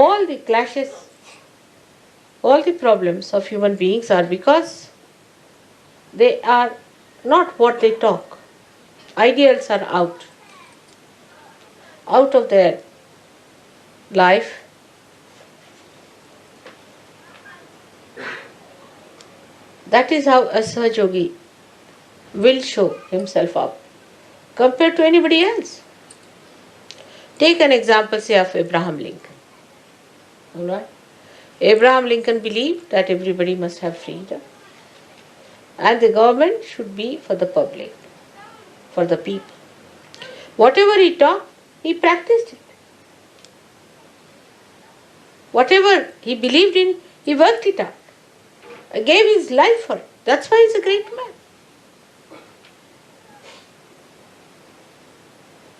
all the clashes, all the problems of human beings are because they are not what they talk. Ideals are out of their life. That is how a Sahaja Yogi will show himself up compared to anybody else. Take an example, say, of Abraham Lincoln. All right? Abraham Lincoln believed that everybody must have freedom and the government should be for the public, for the people. Whatever he taught, he practiced it. Whatever he believed in, he worked it out. He gave his life for it. That's why he's a great man.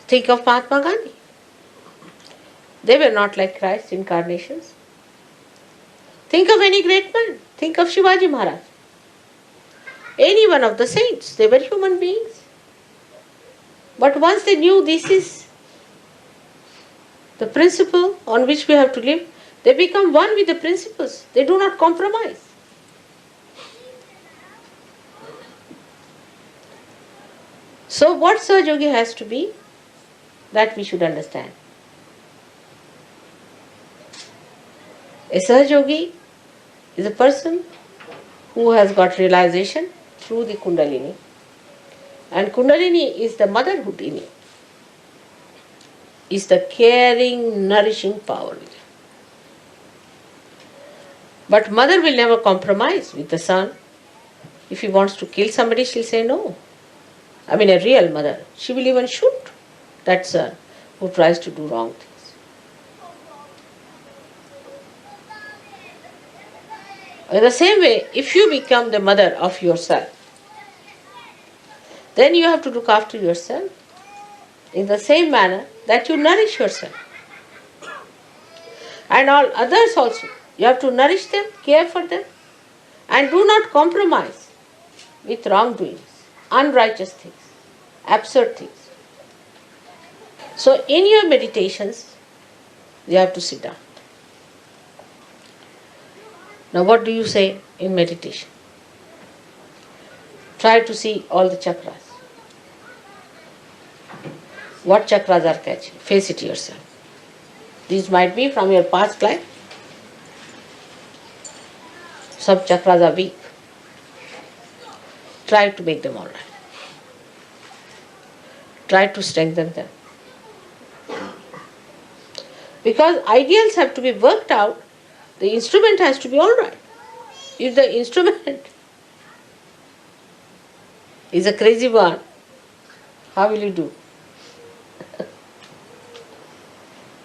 Think of Mahatma Gandhi. They were not like Christ incarnations. Think of any great man. Think of Shivaji Maharaj. Any one of the saints. They were human beings. But once they knew this is the principle on which we have to live, they become one with the principles. They do not compromise. So what Sahaja Yogi has to be, that we should understand. A Sahaja Yogi is a person who has got realization through the Kundalini. And Kundalini is the motherhood in him. Is the caring, nourishing power. But mother will never compromise with the son. If he wants to kill somebody, she'll say no. I mean, a real mother. She will even shoot that son who tries to do wrong things. In the same way, if you become the mother of yourself, then you have to look after yourself in the same manner that you nourish yourself. And all others also. You have to nourish them, care for them, and do not compromise with wrongdoings, unrighteous things, absurd things. So in your meditations, you have to sit down. Now what do you say in meditation? Try to see all the chakras. What chakras are catching? Face it yourself. These might be from your past life. Some chakras are weak. Try to make them all right. Try to strengthen them. Because ideals have to be worked out, the instrument has to be all right. If the instrument is a crazy one, how will you do?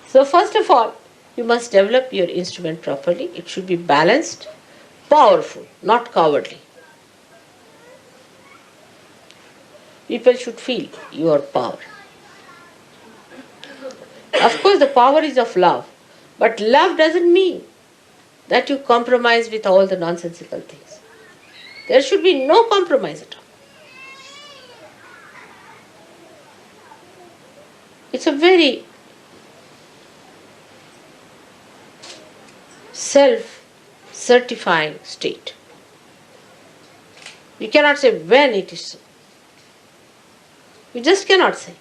So first of all, you must develop your instrument properly. It should be balanced, powerful, not cowardly. People should feel your power. Of course, the power is of love, but love doesn't mean that you compromise with all the nonsensical things. There should be no compromise at all. It's a very self-certifying state. You cannot say when it is so. You just cannot say.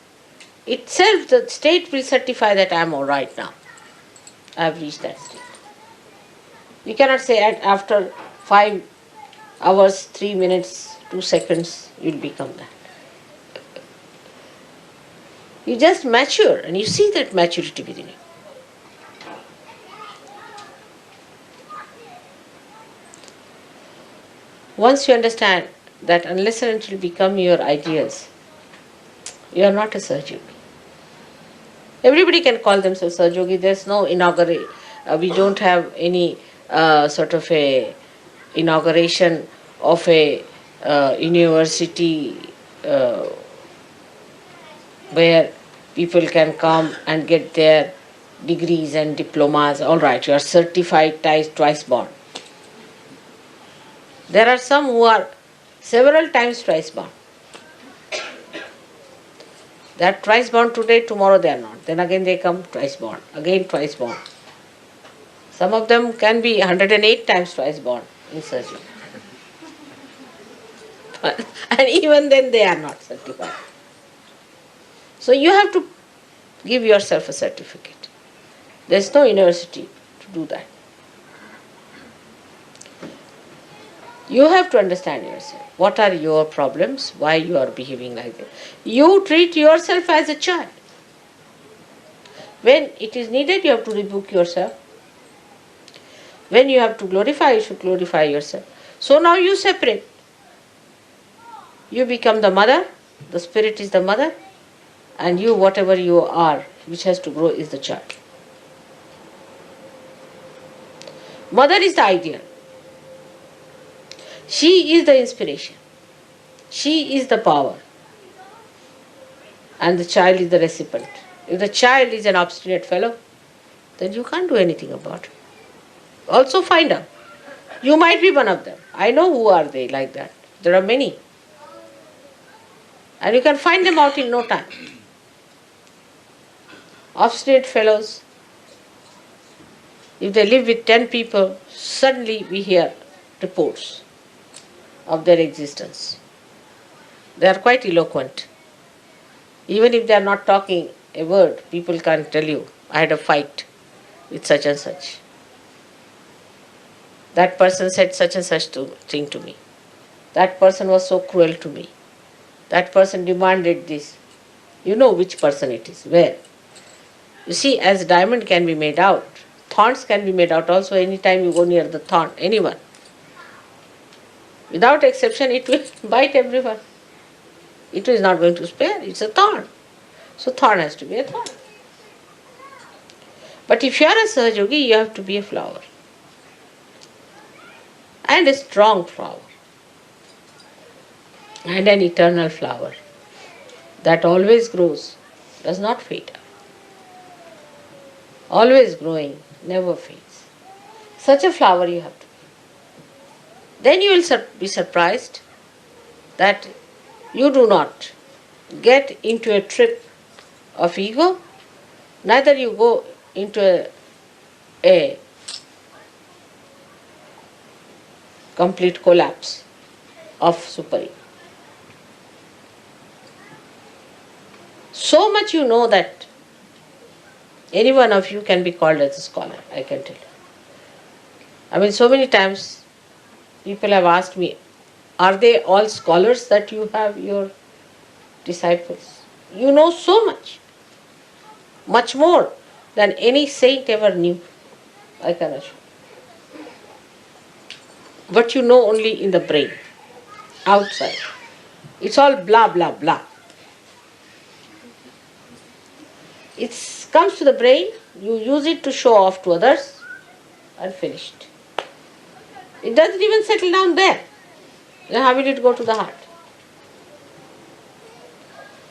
Itself, the state will certify that I am all right now. I have reached that state. You cannot say after 5 hours, 3 minutes, 2 seconds, you will become that. You just mature and you see that maturity within you. Once you understand that unless and until you become your ideals, you are not a Sahaja Yogi. Everybody can call themselves Sahaja Yogi. There's no inauguration. We don't have any sort of a inauguration of a university where people can come and get their degrees and diplomas. All right, you are certified twice born. There are some who are several times twice born. They are twice born today, tomorrow they are not. Then again they come twice born, again twice born. Some of them can be 108 times twice born in surgery. And even then they are not certified. So you have to give yourself a certificate. There is no university to do that. You have to understand yourself. What are your problems? Why you are behaving like that? You treat yourself as a child. When it is needed, you have to rebuke yourself. When you have to glorify, you should glorify yourself. So now you separate. You become the mother, the spirit is the mother, and you, whatever you are, which has to grow, is the child. Mother is the ideal. She is the inspiration. She is the power. And the child is the recipient. If the child is an obstinate fellow, then you can't do anything about it. Also find out. You might be one of them. I know who are they like that. There are many. And you can find them out in no time. Obstinate fellows, if they live with 10 people, suddenly we hear reports of their existence. They are quite eloquent. Even if they are not talking a word, people can tell you, I had a fight with such and such. That person said such and such thing to me. That person was so cruel to me. That person demanded this. You know which person it is, where. You see, as diamond can be made out, thorns can be made out also anytime you go near the thorn, anyone. Without exception, it will bite everyone. It is not going to spare, it's a thorn. So thorn has to be a thorn. But if you are a Sahajogi, you have to be a flower. And a strong flower. And an eternal flower that always grows, does not fade. Always growing, never fades. Such a flower you have to be. Then you will be surprised that you do not get into a trip of ego, neither you go into a complete collapse of super-ego. So much you know that any one of you can be called as a scholar, I can tell you. I mean, so many times people have asked me, are they all scholars that you have, your disciples? You know so much, much more than any saint ever knew, I can assure. But you know only in the brain, outside. It's all blah, blah, blah. It comes to the brain, you use it to show off to others, and finished. It doesn't even settle down there. Then how will it go to the heart?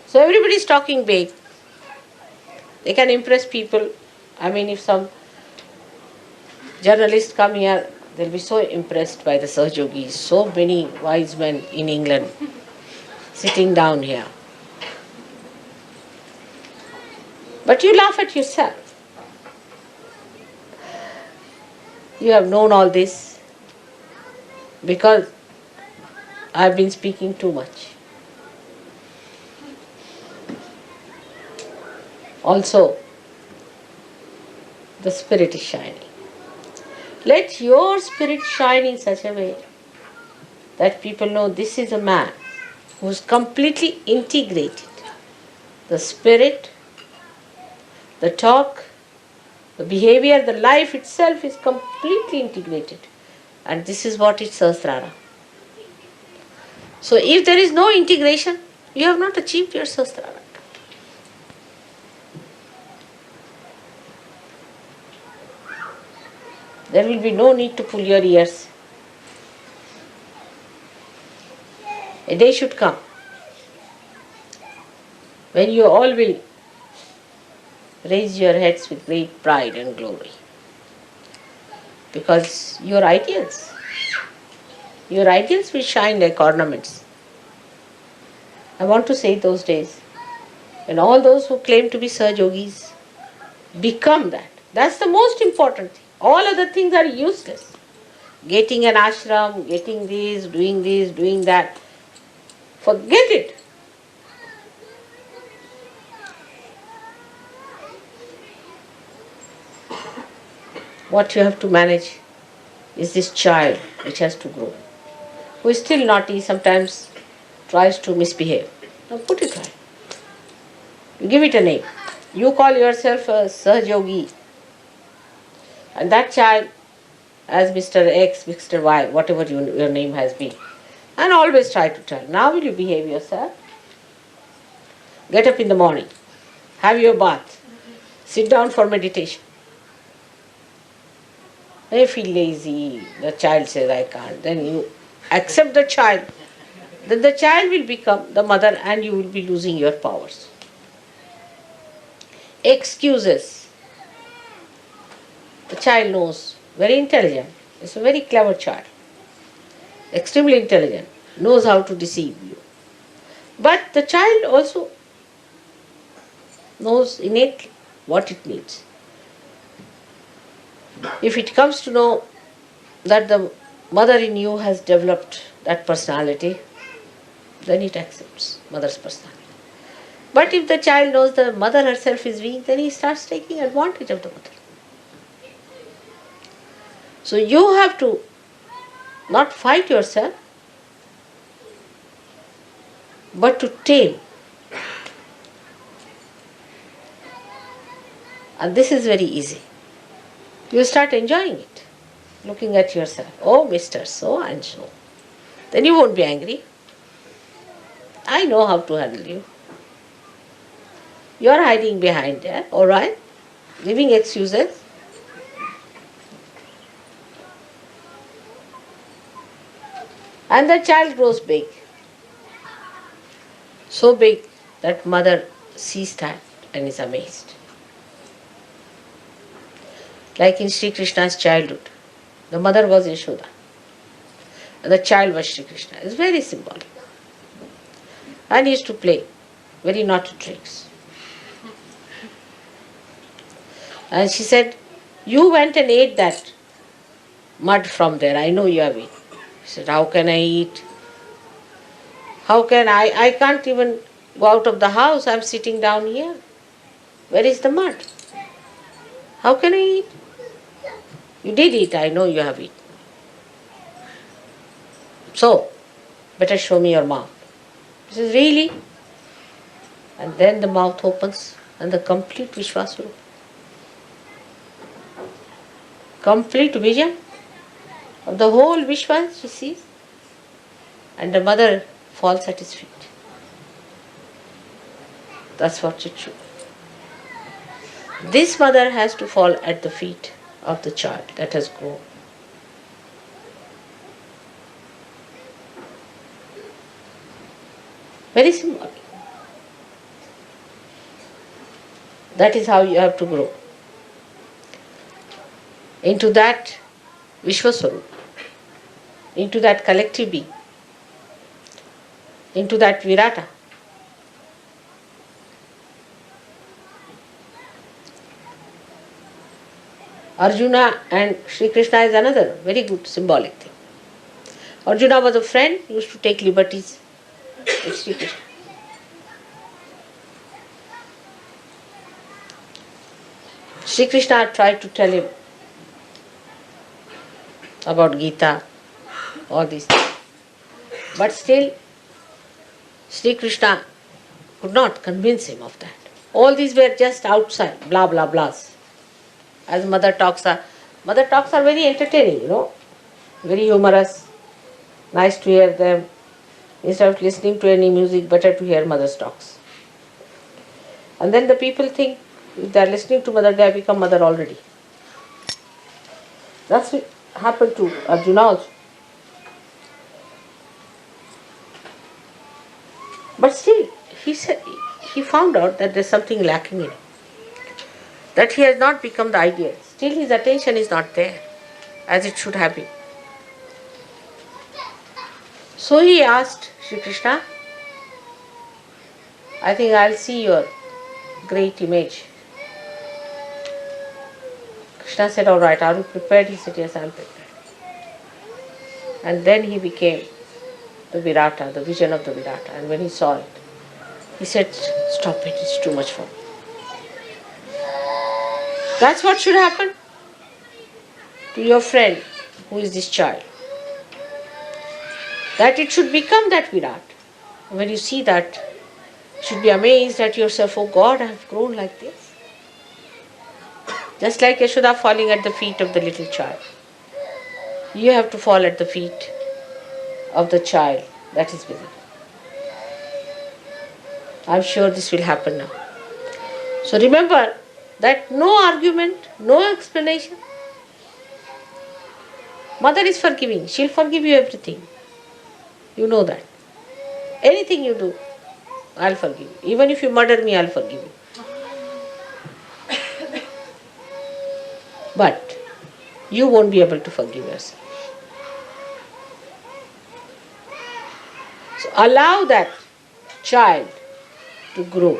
So everybody is talking big. They can impress people. I mean, if some journalists come here, they'll be so impressed by the Sahajogis. So many wise men in England sitting down here. But you laugh at yourself. You have known all this because I've been speaking too much. Also, the spirit is shining. Let your spirit shine in such a way that people know this is a man who is completely integrated. The spirit, the talk, the behavior, the life itself is completely integrated. And this is what is Sahasrara. So if there is no integration, you have not achieved your Sahasrara. There will be no need to pull your ears. A day should come when you all will raise your heads with great pride and glory. Because your ideals will shine like ornaments. I want to say those days when all those who claim to be Sahajogis become that. That's the most important thing. All other things are useless. Getting an ashram, getting this, doing that. Forget it. What you have to manage is this child which has to grow, who is still naughty, sometimes tries to misbehave. Now put it right. You give it a name. You call yourself a Sahajogi, and that child as Mr. X, Mr. Y, whatever your name has been. And always try to tell. Now will you behave yourself? Get up in the morning. Have your bath. Sit down for meditation. They feel lazy. The child says, I can't. Then you accept the child. Then the child will become the mother and you will be losing your powers. Excuses. The child knows. Very intelligent. It's a very clever child. Extremely intelligent. Knows how to deceive you. But the child also knows innately what it needs. If it comes to know that the mother in you has developed that personality, then it accepts mother's personality. But if the child knows the mother herself is weak, then he starts taking advantage of the mother. So you have to not fight yourself, but to tame. And this is very easy. You start enjoying it, looking at yourself. Oh, Mr. So and so. Then you won't be angry. I know how to handle you. You are hiding behind there, alright? Giving excuses. And the child grows big. So big that mother sees that and is amazed. Like in Sri Krishna's childhood. The mother was Yashoda. And the child was Sri Krishna. It's very symbolic. And he used to play very naughty tricks. And she said, you went and ate that mud from there. I know you have eaten. He said, how can I eat? How can I? I can't even go out of the house. I'm sitting down here. Where is the mud? How can I eat? You did eat. I know you have eaten. So, better show me your mouth. He says, really? And then the mouth opens and the complete Vishwasvarupa. Complete vision of the whole Vishwa she sees. And the mother falls at his feet. That's what it should be. This mother has to fall at the feet of the child that has grown. Very symbolic. That is how you have to grow into that Vishwaswarupa, into that collective being, into that Virata. Arjuna and Sri Krishna is another very good symbolic thing. Arjuna was a friend, used to take liberties with Sri Krishna. Sri Krishna tried to tell him about Gita, all these things. But still, Sri Krishna could not convince him of that. All these were just outside, blah blah blahs. As mother talks are very entertaining, very humorous, nice to hear them. Instead of listening to any music, better to hear mother's talks. And then the people think if they are listening to mother, they have become mother already. That's what happened to Arjuna also. But still, he found out that there's something lacking in him. That he has not become the ideal. Still his attention is not there as it should have been. So he asked Sri Krishna, I think I'll see your great image. Krishna said, all right, are you prepared? He said, yes, I am prepared. And then he became the Virata, the vision of the Virata. And when he saw it, he said, stop it, it's too much for me. That's what should happen to your friend who is this child. That it should become that Virat. When you see that, you should be amazed at yourself, oh God, I have grown like this. Just like Yashoda falling at the feet of the little child. You have to fall at the feet of the child that is within. I'm sure this will happen now. So remember that no argument, no explanation. Mother is forgiving. She'll forgive you everything. You know that. Anything you do, I'll forgive you. Even if you murder me, I'll forgive you. But you won't be able to forgive yourself. So allow that child to grow.